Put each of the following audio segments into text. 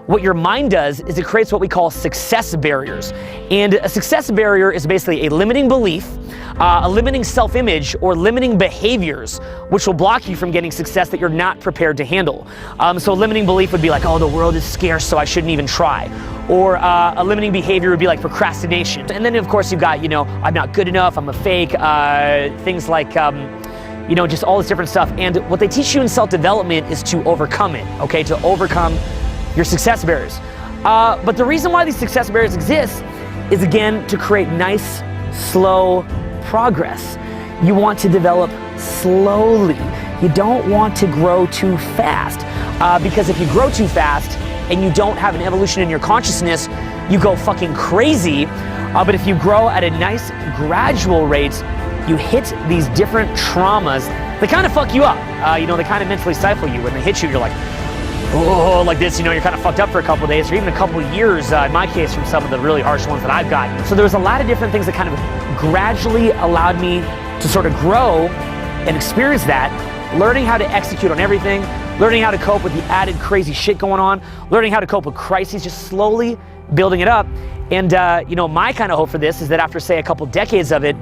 what your mind does is it creates what we call success barriers. And a success barrier is basically a limiting belief, a limiting self-image, or limiting behaviors, which will block you from getting success that you're not prepared to handle. So a limiting belief would be like, oh, the world is scarce, so I shouldn't even try. Or a limiting behavior would be like procrastination. And then of course you've got, I'm not good enough, I'm a fake, things like, just all this different stuff. And what they teach you in self-development is to overcome it, okay? To overcome your success barriers. But the reason why these success barriers exist is, again, to create nice, slow progress. You want to develop slowly. You don't want to grow too fast. Because if you grow too fast and you don't have an evolution in your consciousness, you go fucking crazy. But if you grow at a nice, gradual rate, you hit these different traumas. They kind of fuck you up. They kind of mentally stifle you. When they hit you, you're like, oh, like this, you're kind of fucked up for a couple of days or even a couple of years, in my case, from some of the really harsh ones that I've gotten. So there was a lot of different things that kind of gradually allowed me to sort of grow and experience that, learning how to execute on everything, learning how to cope with the added crazy shit going on, learning how to cope with crises, just slowly building it up. And, my kind of hope for this is that after, say, a couple decades of it,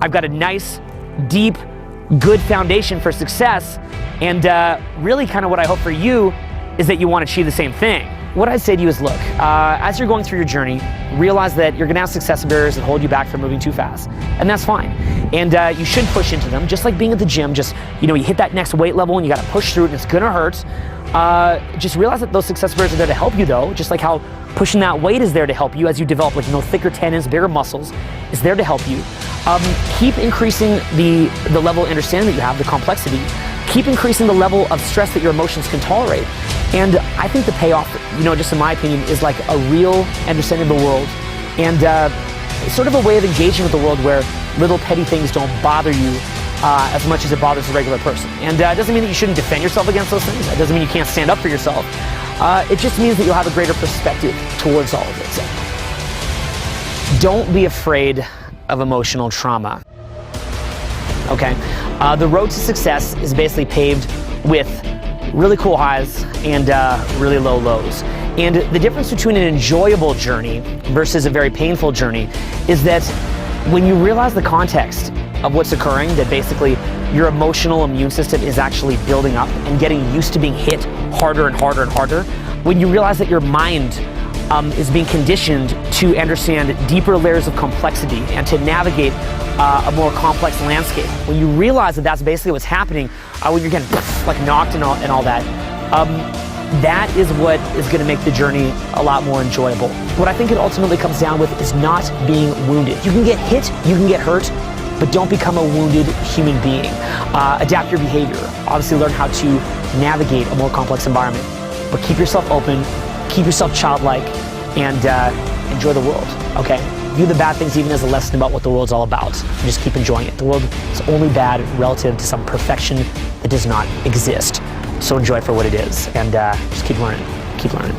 I've got a nice, deep, good foundation for success. And really kind of what I hope for you is that you want to achieve the same thing. What I'd say to you is, look, as you're going through your journey, realize that you're gonna have success barriers that hold you back from moving too fast. And that's fine. And you should push into them, just like being at the gym. Just, you hit that next weight level and you gotta push through it and it's gonna hurt. Just realize that those success barriers are there to help you though, just like how pushing that weight is there to help you as you develop thicker tendons, bigger muscles, is there to help you. Keep increasing the level of understanding that you have, the complexity. Keep increasing the level of stress that your emotions can tolerate. And I think the payoff, just in my opinion, is like a real understanding of the world and sort of a way of engaging with the world where little petty things don't bother you as much as it bothers a regular person. And it doesn't mean that you shouldn't defend yourself against those things. It doesn't mean you can't stand up for yourself. It just means that you'll have a greater perspective towards all of it. So don't be afraid of emotional trauma. Okay, the road to success is basically paved with really cool highs and really low lows. And the difference between an enjoyable journey versus a very painful journey is that when you realize the context of what's occurring, that basically your emotional immune system is actually building up and getting used to being hit harder and harder and harder, when you realize that your mind is being conditioned to understand deeper layers of complexity and to navigate a more complex landscape. When you realize that that's basically what's happening, when you're getting knocked and all that, that is what is going to make the journey a lot more enjoyable. What I think it ultimately comes down with is not being wounded. You can get hit, you can get hurt, but don't become a wounded human being. Adapt your behavior. Obviously learn how to navigate a more complex environment, but keep yourself open, keep yourself childlike, and enjoy the world, okay? View the bad things even as a lesson about what the world's all about. And just keep enjoying it. The world is only bad relative to some perfection that does not exist. So enjoy it for what it is, and just keep learning, keep learning.